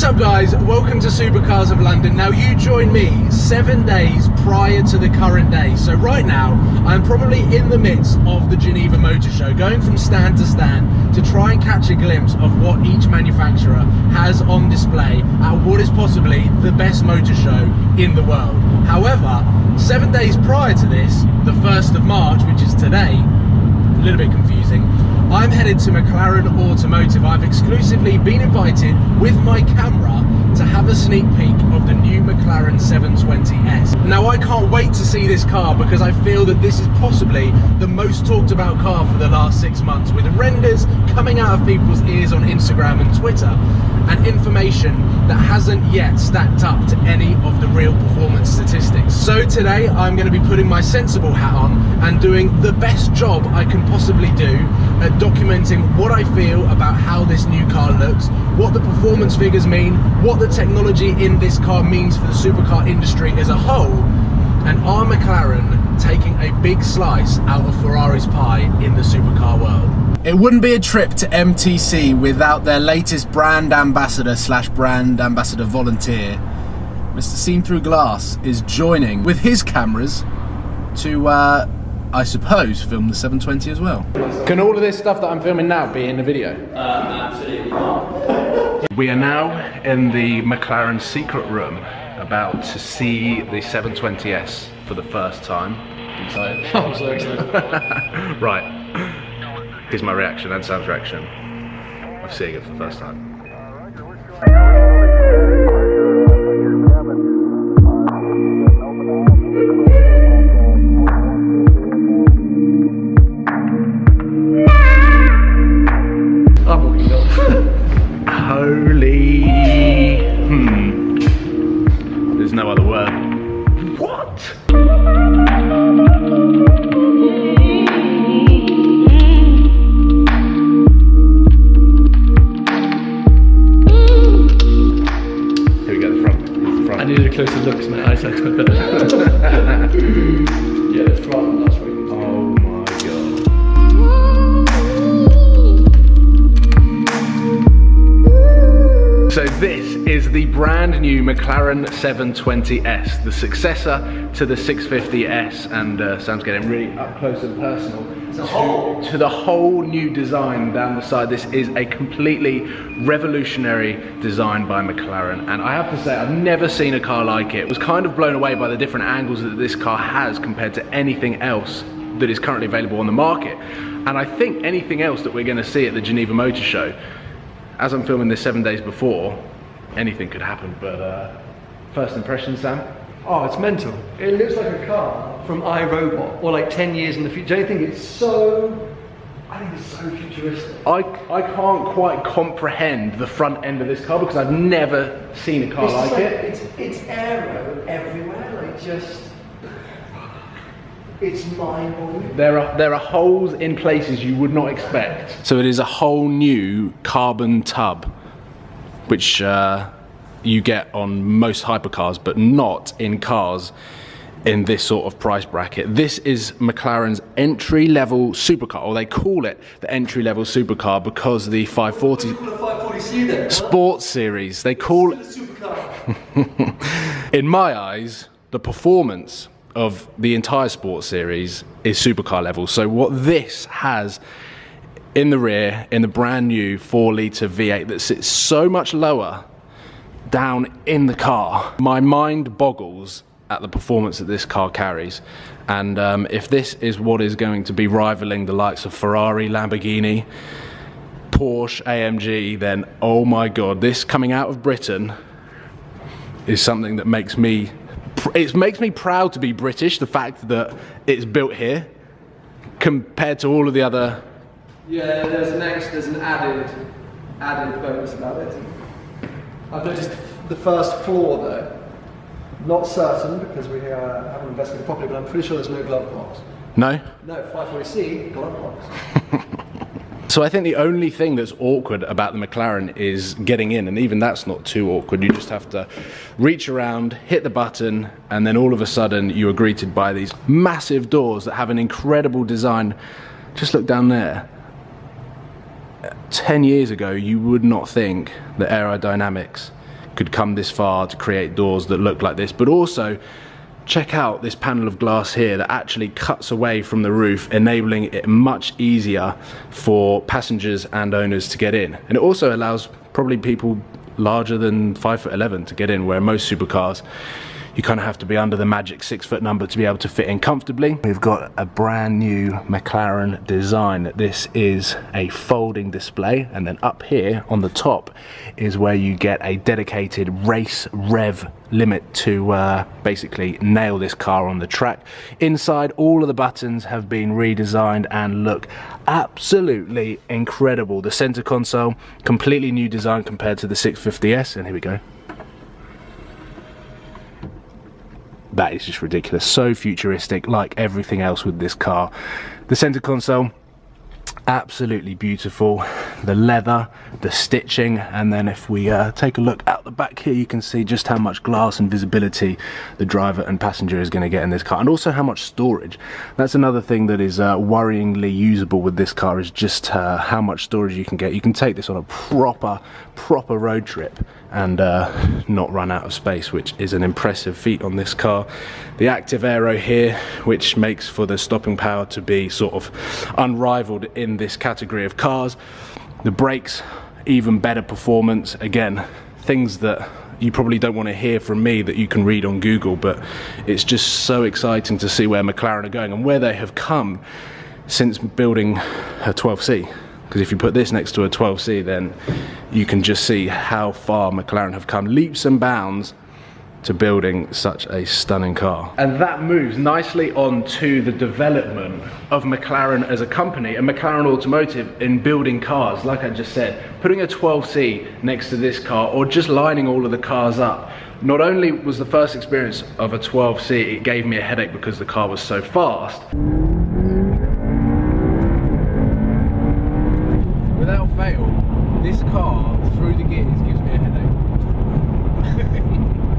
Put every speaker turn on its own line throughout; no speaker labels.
What's up guys, welcome to Supercars of London. Now you join me 7 days prior to the current day. So right now, I'm probably in the midst of the Geneva Motor Show, going from stand to stand to try and catch a glimpse of what each manufacturer has on display at what is possibly the best motor show in the world. However, 7 days prior to this, the 1st of March, which is today, a little bit confusing, I'm headed to Mclaren Automotive. I've exclusively been invited with my camera to have a sneak peek of the new Mclaren 720S. Now I can't wait to see this car because I feel that this is possibly the most talked about car for the last 6 months, with renders coming out of people's ears on Instagram and Twitter and information that hasn't yet stacked up to any of the real performance statistics. So today I'm going to be putting my sensible hat on and doing the best job I can possibly do at documenting what I feel about how this new car looks, what the performance figures mean, what the technology in this car means for the supercar industry as a whole, and are McLaren taking a big slice out of Ferrari's pie in the supercar world? It wouldn't be a trip to MTC without their latest brand ambassador slash brand ambassador volunteer. Mr. Seen Through Glass is joining with his cameras to, I suppose, film the 720 as well. Can all of this stuff that I'm filming now be in the video?
Absolutely not.
We are now in the McLaren secret room, about to see the 720S for the first time.
Excited. I'm so excited.
Right. Here's my reaction and Sam's reaction of seeing it for the first time.
I'm walking up.
Holy... There's no other word. What?
I needed a closer look because my eyesight's quite better. Yeah, it's front, that's really good.
Oh my god. So this is the brand new McLaren 720S, the successor to the 650S, and Sam's getting really up close and personal to the whole new design down the side. This is a completely revolutionary design by McLaren, and I have to say I've never seen a car like it. I was kind of blown away by the different angles that this car has compared to anything else that is currently available on the market, and I think anything else that we're going to see at the Geneva Motor Show. As I'm filming this 7 days before, anything could happen, but first impressions, Sam?
Oh, it's mental. It looks like a car from iRobot, or like 10 years in the future. Don't you think it's so... I think it's so futuristic.
I can't quite comprehend the front end of this car because I've never seen a car like it.
It's aero everywhere, like just... It's mind-blowing.
There are holes in places you would not expect. So it is a whole new carbon tub, which you get on most hypercars, but not in cars in this sort of price bracket. This is McLaren's entry-level supercar, or they call it the entry-level supercar because the 540
then,
Sports Series, they call it. In my eyes, the performance of the entire Sports Series is supercar level. So what this has in the rear, in the brand new 4-litre V8 that sits so much lower down in the car, my mind boggles at the performance that this car carries. And if this is what is going to be rivaling the likes of Ferrari, Lamborghini, Porsche, AMG, then oh my god, this coming out of Britain is something that makes me proud to be British, the fact that it's built here compared to all of the other.
Yeah, there's an added bonus about it. I've noticed the first floor though. Not certain because we haven't investigated properly, but I'm pretty sure there's no glove box.
No?
No, 540C, glove box.
So I think the only thing that's awkward about the McLaren is getting in, and even that's not too awkward. You just have to reach around, hit the button, and then all of a sudden you are greeted by these massive doors that have an incredible design. Just look down there. 10 years ago, you would not think that aerodynamics could come this far to create doors that look like this. But also, check out this panel of glass here that actually cuts away from the roof, enabling it much easier for passengers and owners to get in. And it also allows probably people larger than 5'11" to get in, where most supercars you kind of have to be under the magic 6 foot number to be able to fit in comfortably. We've got a brand new McLaren design. This is a folding display, and then up here on the top is where you get a dedicated race rev limit to basically nail this car on the track. Inside, all of the buttons have been redesigned and look absolutely incredible. The center console, completely new design compared to the 650S, and here we go. That is just ridiculous, so futuristic, like everything else with this car. The center console, absolutely beautiful. The leather, the stitching, and then if we take a look out the back here, you can see just how much glass and visibility the driver and passenger is going to get in this car, and also how much storage. That's another thing that is worryingly usable with this car, is just how much storage you can get. You can take this on a proper road trip and not run out of space, which is an impressive feat on this car. The active aero here, which makes for the stopping power to be sort of unrivaled in this category of cars. The brakes, even better performance. Again, things that you probably don't want to hear from me that you can read on Google, but it's just so exciting to see where McLaren are going and where they have come since building a 12C. Because if you put this next to a 12C, then you can just see how far McLaren have come, leaps and bounds, to building such a stunning car. And that moves nicely on to the development of McLaren as a company and McLaren Automotive in building cars. Like I just said, putting a 12C next to this car, or just lining all of the cars up, not only was the first experience of a 12C, it gave me a headache because the car was so fast. Without fail, this car through the gears gives me a headache.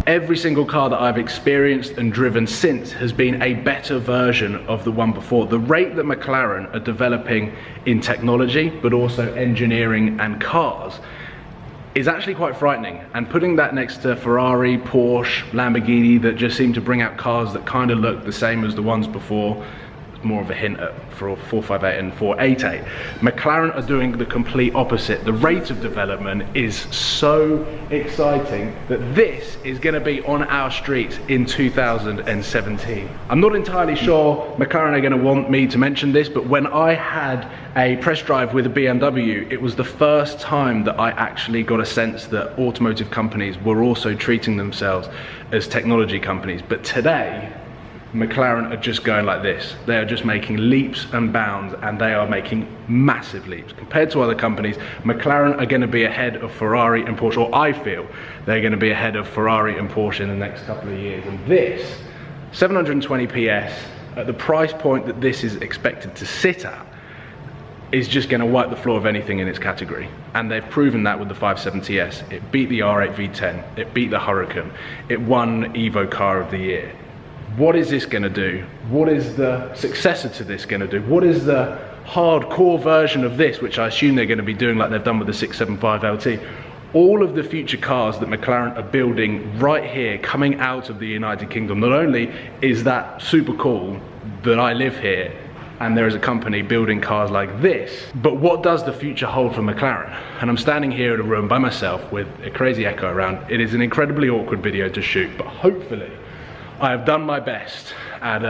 Every single car that I've experienced and driven since has been a better version of the one before. The rate that McLaren are developing in technology, but also engineering and cars, is actually quite frightening. And putting that next to Ferrari, Porsche, Lamborghini, that just seem to bring out cars that kind of look the same as the ones before, more of a hint at 458 and 488. McLaren are doing the complete opposite. The rate of development is so exciting that this is going to be on our streets in 2017. I'm not entirely sure McLaren are going to want me to mention this, but when I had a press drive with a BMW, it was the first time that I actually got a sense that automotive companies were also treating themselves as technology companies. But today, McLaren are just going like this. They are just making leaps and bounds, and they are making massive leaps. Compared to other companies, McLaren are going to be ahead of Ferrari and Porsche, or I feel they're going to be ahead of Ferrari and Porsche in the next couple of years. And this, 720 PS, at the price point that this is expected to sit at, is just going to wipe the floor of anything in its category. And they've proven that with the 570S. It beat the R8 V10, it beat the Huracan, it won Evo Car of the Year. What is this going to do? What is the successor to this going to do? What is the hardcore version of this, which I assume they're going to be doing like they've done with the 675 LT? All of the future cars that McLaren are building right here, coming out of the United Kingdom. Not only is that super cool that I live here and there is a company building cars like this, but what does the future hold for McLaren? And I'm standing here in a room by myself with a crazy echo around. It is an incredibly awkward video to shoot, but hopefully I have done my best at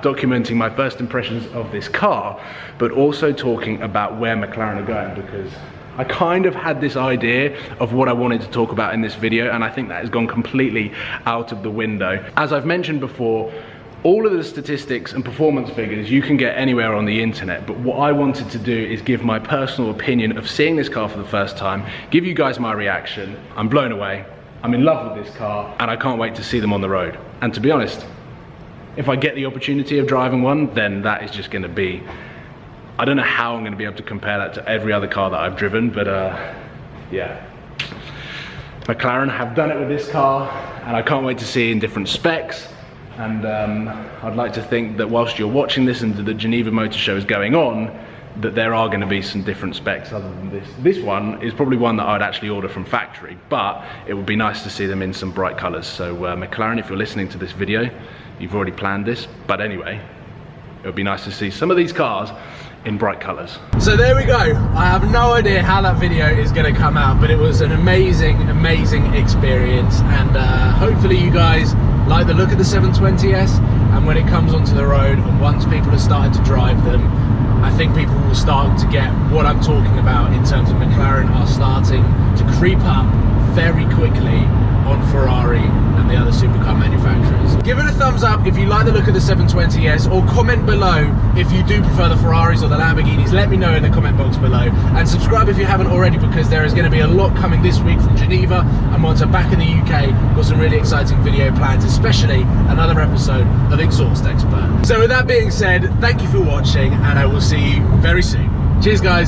documenting my first impressions of this car, but also talking about where McLaren are going, because I kind of had this idea of what I wanted to talk about in this video, and I think that has gone completely out of the window. As I've mentioned before, all of the statistics and performance figures you can get anywhere on the internet, but what I wanted to do is give my personal opinion of seeing this car for the first time, give you guys my reaction. I'm blown away. I'm in love with this car, and I can't wait to see them on the road. And to be honest, if I get the opportunity of driving one, then that is just going to be, I don't know how I'm going to be able to compare that to every other car that I've driven, but yeah. McLaren have done it with this car, and I can't wait to see it in different specs. And I'd like to think that whilst you're watching this and the Geneva Motor Show is going on,
that there are going to be some different specs other than this. This one is probably one that I'd actually order from factory, but it would be nice to see them in some bright colours. So McLaren, if you're listening to this video, you've already planned this, but anyway, it would be nice to see some of these cars in bright colours.
So there we go. I have no idea how that video is going to come out, but it was an amazing experience, and hopefully you guys like the look of the 720S, and when it comes onto the road and once people have started to drive them, I think people will start to get what I'm talking about in terms of McLaren are starting to creep up very quickly on Ferrari and the other supercar manufacturers. Give it a thumbs up if you like the look of the 720S, or comment below if you do prefer the Ferraris or the Lamborghinis. Let me know in the comment box below, and subscribe if you haven't already, because there is going to be a lot coming this week from Geneva, and once I'm back in the UK, got some really exciting video plans, especially another episode of Exhaust Expert. So with that being said, thank you for watching, and I will see you very soon. Cheers guys.